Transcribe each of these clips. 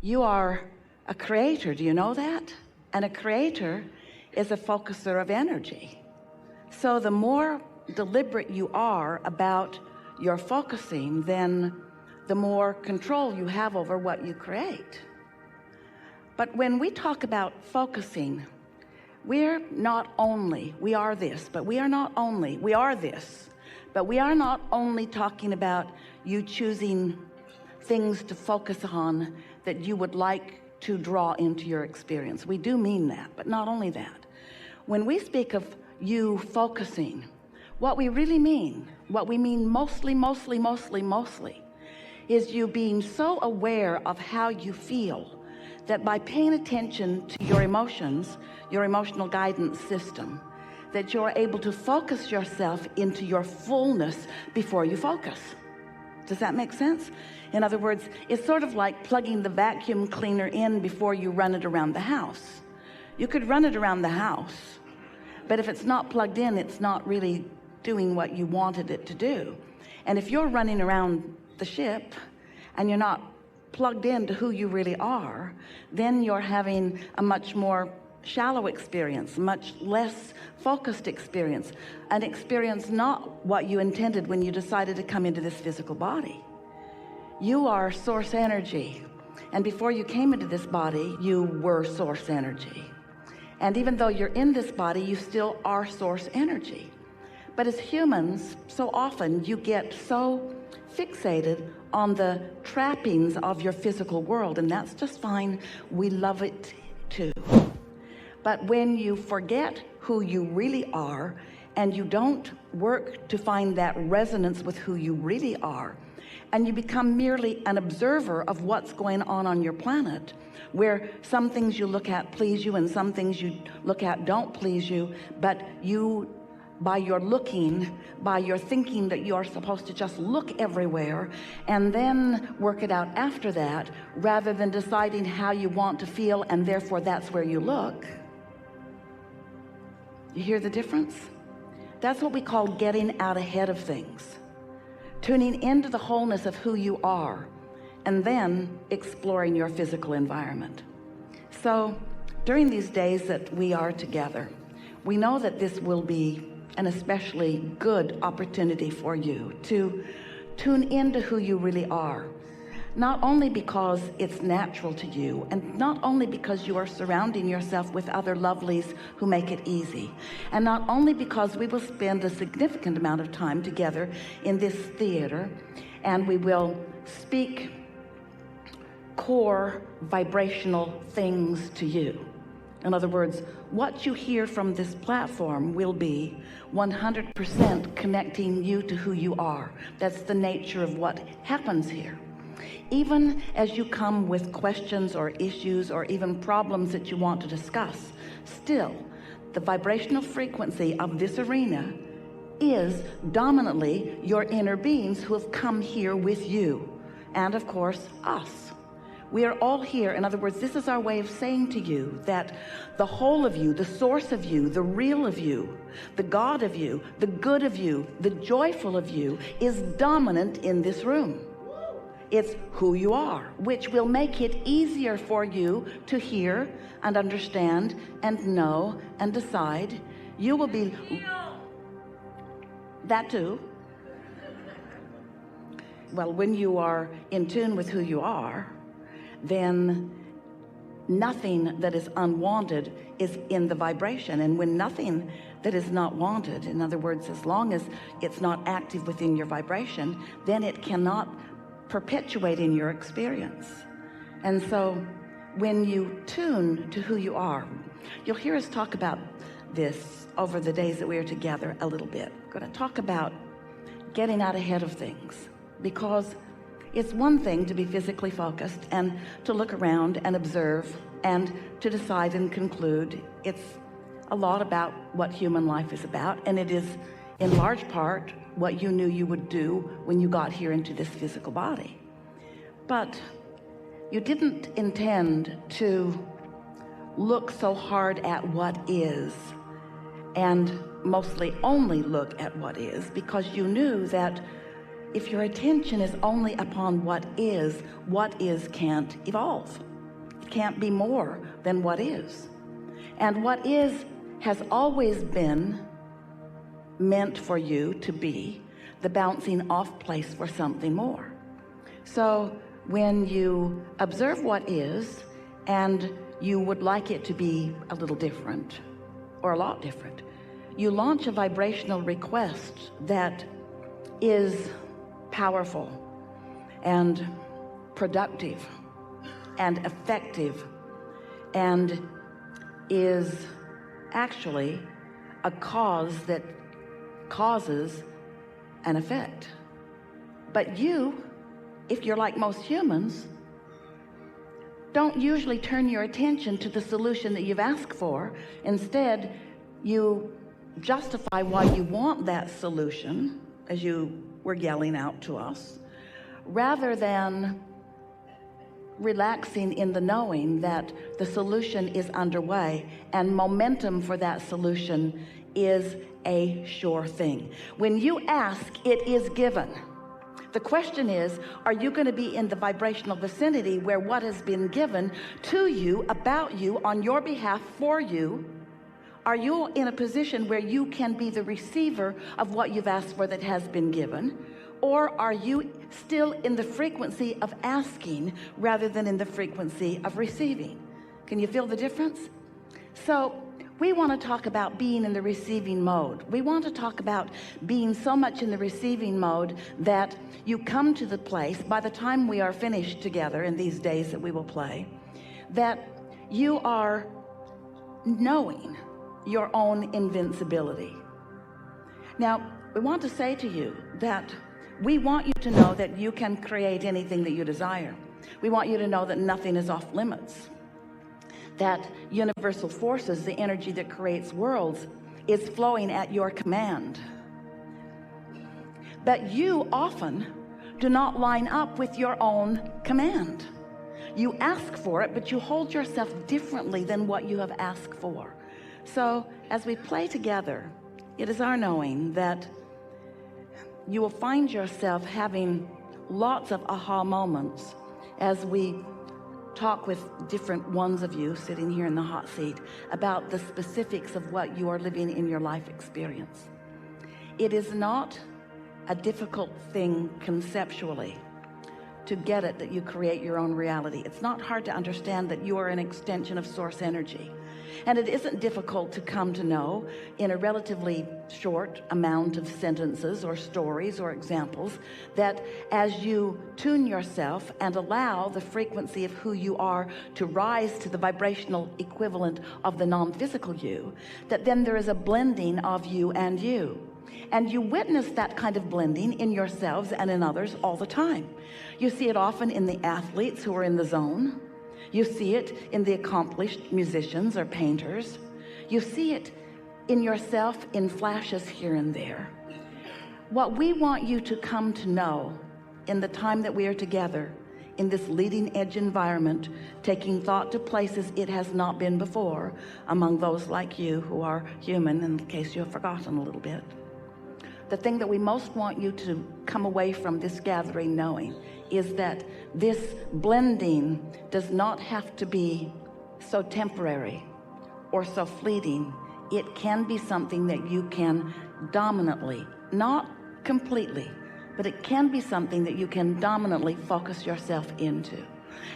You are a creator, do you know that? And a creator is a focuser of energy. So the more deliberate you are about your focusing, then the more control you have over what you create. But when we talk about focusing, we are this, but we are not only talking about you choosing things to focus on that you would like to draw into your experience. We do mean that, but not only that. When we speak of you focusing, what we really mean, what we mean mostly, is you being so aware of how you feel that by paying attention to your emotions, your emotional guidance system, that you're able to focus yourself into your fullness before you focus. Does that make sense? In other words, it's sort of like plugging the vacuum cleaner in before you run it around the house. You could run it around the house, but if it's not plugged in, it's not really doing what you wanted it to do. And if you're running around the ship and you're not plugged into who you really are, then you're having a much more shallow experience, much less focused experience, an experience not what you intended when you decided to come into this physical body. You are source energy, and before you came into this body, you were source energy. And even though you're in this body, you still are source energy. But as humans, so often you get so fixated on the trappings of your physical world, and that's just fine. We love it too. But when you forget who you really are and you don't work to find that resonance with who you really are, and you become merely an observer of what's going on your planet, where some things you look at please you and some things you look at don't please you, but you, by your looking, by your thinking that you are supposed to just look everywhere and then work it out after that, rather than deciding how you want to feel and therefore that's where you look. You hear the difference? That's what we call getting out ahead of things. Tuning into the wholeness of who you are and then exploring your physical environment. So during these days that we are together, we know that this will be an especially good opportunity for you to tune into who you really are. Not only because it's natural to you, and not only because you are surrounding yourself with other lovelies who make it easy, and not only because we will spend a significant amount of time together in this theater, and we will speak core vibrational things to you. In other words, what you hear from this platform will be 100% connecting you to who you are. That's the nature of what happens here. Even as you come with questions or issues or even problems that you want to discuss, still, the vibrational frequency of this arena is dominantly your inner beings who have come here with you, and of course, us. We are all here. In other words, this is our way of saying to you that the whole of you, the source of you, the real of you, the God of you, the good of you, the joyful of you is dominant in this room. It's who you are, which will make it easier for you to hear and understand and know and decide. You will be that too. Well, when you are in tune with who you are, then nothing that is unwanted is in the vibration. And when nothing that is not wanted, in other words, as long as it's not active within your vibration, then it cannot perpetuate in your experience. And so when you tune to who you are, you'll hear us talk about this over the days that we are together a little bit. We're going to talk about getting out ahead of things, because it's one thing to be physically focused and to look around and observe and to decide and conclude. It's a lot about what human life is about, and it is in large part what you knew you would do when you got here into this physical body. But you didn't intend to look so hard at what is, and mostly only look at what is, because you knew that if your attention is only upon what is can't evolve. can't be more than what is. And what is has always been meant for you to be the bouncing off place for something more. So when you observe what is and you would like it to be a little different or a lot different, you launch a vibrational request that is powerful and productive and effective and is actually a cause that causes an effect. But you, if you're like most humans, don't usually turn your attention to the solution that you've asked for. Instead, you justify why you want that solution, as you were yelling out to us, rather than relaxing in the knowing that the solution is underway and momentum for that solution is a sure thing. When you ask, it is given. The question is, are you going to be in the vibrational vicinity where what has been given to you, about you, on your behalf, for you? Are you in a position where you can be the receiver of what you've asked for that has been given? Or are you still in the frequency of asking rather than in the frequency of receiving? Can you feel the difference? So we want to talk about being in the receiving mode. We want to talk about being so much in the receiving mode that you come to the place, by the time we are finished together in these days that we will play, that you are knowing your own invincibility. Now, we want to say to you that we want you to know that you can create anything that you desire. We want you to know that nothing is off limits, that universal forces, the energy that creates worlds, is flowing at your command. But you often do not line up with your own command. You ask for it, but you hold yourself differently than what you have asked for. So as we play together, it is our knowing that you will find yourself having lots of aha moments as we talk with different ones of you sitting here in the hot seat about the specifics of what you are living in your life experience. It is not a difficult thing conceptually to get it that you create your own reality. It's not hard to understand that you are an extension of source energy. And it isn't difficult to come to know in a relatively short amount of sentences or stories or examples that as you tune yourself and allow the frequency of who you are to rise to the vibrational equivalent of the non-physical you, that then there is a blending of you and you. And you witness that kind of blending in yourselves and in others all the time. You see it often in the athletes who are in the zone. You see it in the accomplished musicians or painters. You see it in yourself in flashes here and there. What we want you to come to know in the time that we are together in this leading edge environment, taking thought to places it has not been before among those like you who are human, in case you have forgotten a little bit. The thing that we most want you to come away from this gathering knowing is that this blending does not have to be so temporary or so fleeting. It can be something that you can dominantly, not completely, but it can be something that you can dominantly focus yourself into.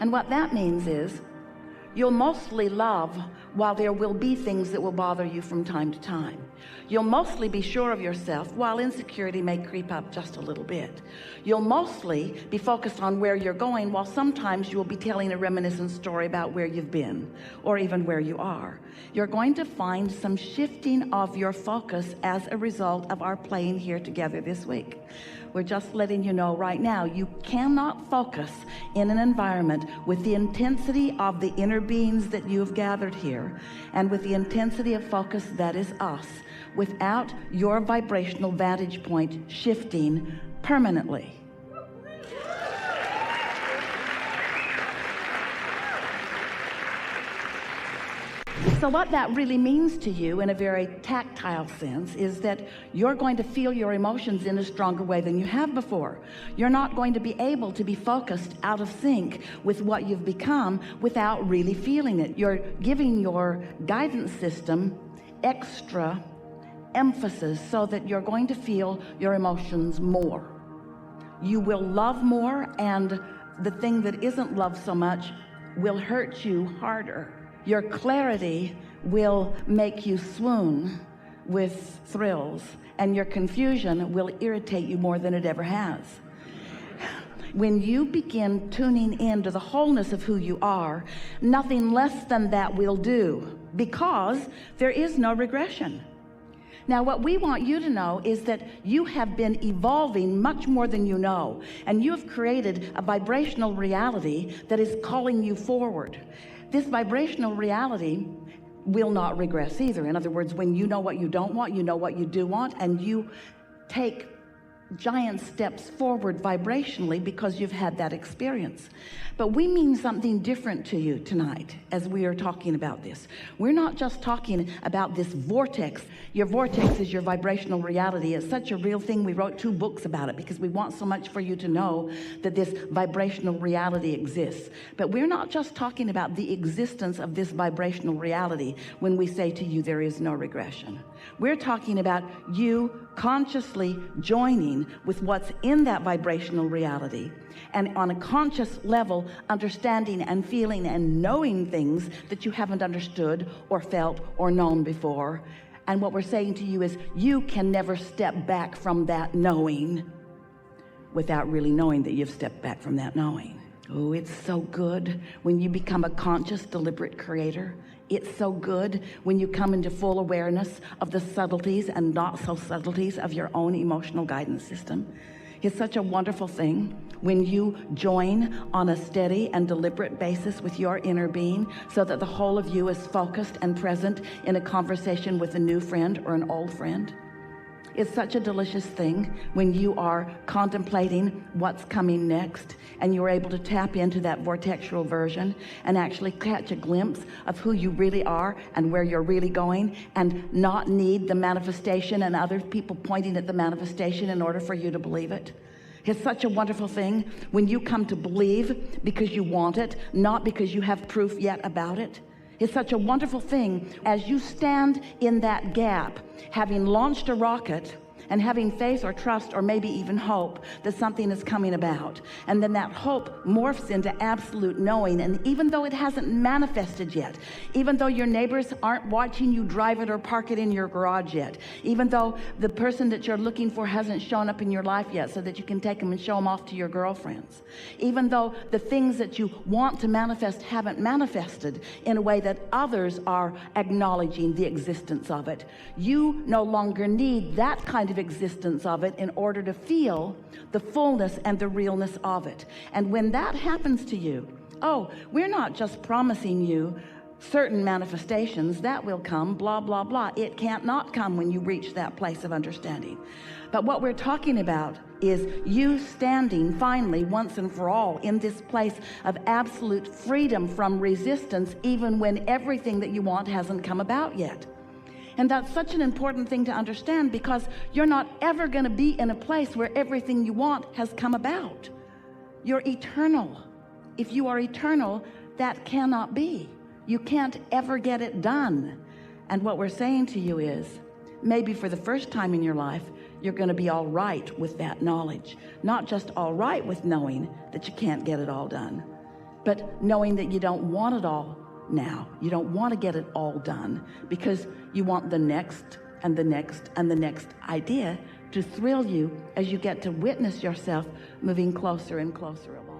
And what that means is you'll mostly love while there will be things that will bother you from time to time. You'll mostly be sure of yourself while insecurity may creep up just a little bit. You'll mostly be focused on where you're going while sometimes you will be telling a reminiscent story about where you've been or even where you are. You're going to find some shifting of your focus as a result of our playing here together this week. We're just letting you know right now, you cannot focus in an environment with the intensity of the inner beings that you have gathered here and with the intensity of focus that is us without your vibrational vantage point shifting permanently. So what that really means to you in a very tactile sense is that you're going to feel your emotions in a stronger way than you have before. You're not going to be able to be focused out of sync with what you've become without really feeling it. You're giving your guidance system extra emphasis so that you're going to feel your emotions more. You will love more, and the thing that isn't loved so much will hurt you harder. Your clarity will make you swoon with thrills, and your confusion will irritate you more than it ever has. When you begin tuning into the wholeness of who you are, nothing less than that will do, because there is no regression. Now, what we want you to know is that you have been evolving much more than you know, and you have created a vibrational reality that is calling you forward. This vibrational reality will not regress either. In other words, when you know what you don't want, you know what you do want, and you take giant steps forward vibrationally because you've had that experience. But we mean something different to you tonight as we are talking about this. We're not just talking about this vortex. Your vortex is your vibrational reality. It's such a real thing. We wrote 2 books about it because we want so much for you to know that this vibrational reality exists. But we're not just talking about the existence of this vibrational reality when we say to you there is no regression. We're talking about you consciously joining with what's in that vibrational reality, and on a conscious level understanding and feeling and knowing things that you haven't understood or felt or known before. And what we're saying to you is you can never step back from that knowing without really knowing that you've stepped back from that knowing. Oh, it's so good when you become a conscious, deliberate creator. It's so good when you come into full awareness of the subtleties and not so subtleties of your own emotional guidance system. It's such a wonderful thing when you join on a steady and deliberate basis with your inner being so that the whole of you is focused and present in a conversation with a new friend or an old friend. It's such a delicious thing when you are contemplating what's coming next and you're able to tap into that vortexual version and actually catch a glimpse of who you really are and where you're really going, and not need the manifestation and other people pointing at the manifestation in order for you to believe it. It's such a wonderful thing when you come to believe because you want it, not because you have proof yet about it. It's such a wonderful thing as you stand in that gap, having launched a rocket and having faith or trust or maybe even hope that something is coming about. And then that hope morphs into absolute knowing. And even though it hasn't manifested yet, even though your neighbors aren't watching you drive it or park it in your garage yet, even though the person that you're looking for hasn't shown up in your life yet so that you can take them and show them off to your girlfriends, even though the things that you want to manifest haven't manifested in a way that others are acknowledging the existence of it, you no longer need that kind of existence of it in order to feel the fullness and the realness of it. And when that happens to you, oh, we're not just promising you certain manifestations that will come, blah, blah, blah. It can't not come when you reach that place of understanding. But what we're talking about is you standing finally once and for all in this place of absolute freedom from resistance, even when everything that you want hasn't come about yet. And that's such an important thing to understand, because you're not ever going to be in a place where everything you want has come about. You're eternal. If you are eternal, that cannot be. You can't ever get it done. And what we're saying to you is, maybe for the first time in your life, you're going to be all right with that knowledge. Not just all right with knowing that you can't get it all done, but knowing that you don't want it all now. You don't want to get it all done because you want the next and the next and the next idea to thrill you as you get to witness yourself moving closer and closer along.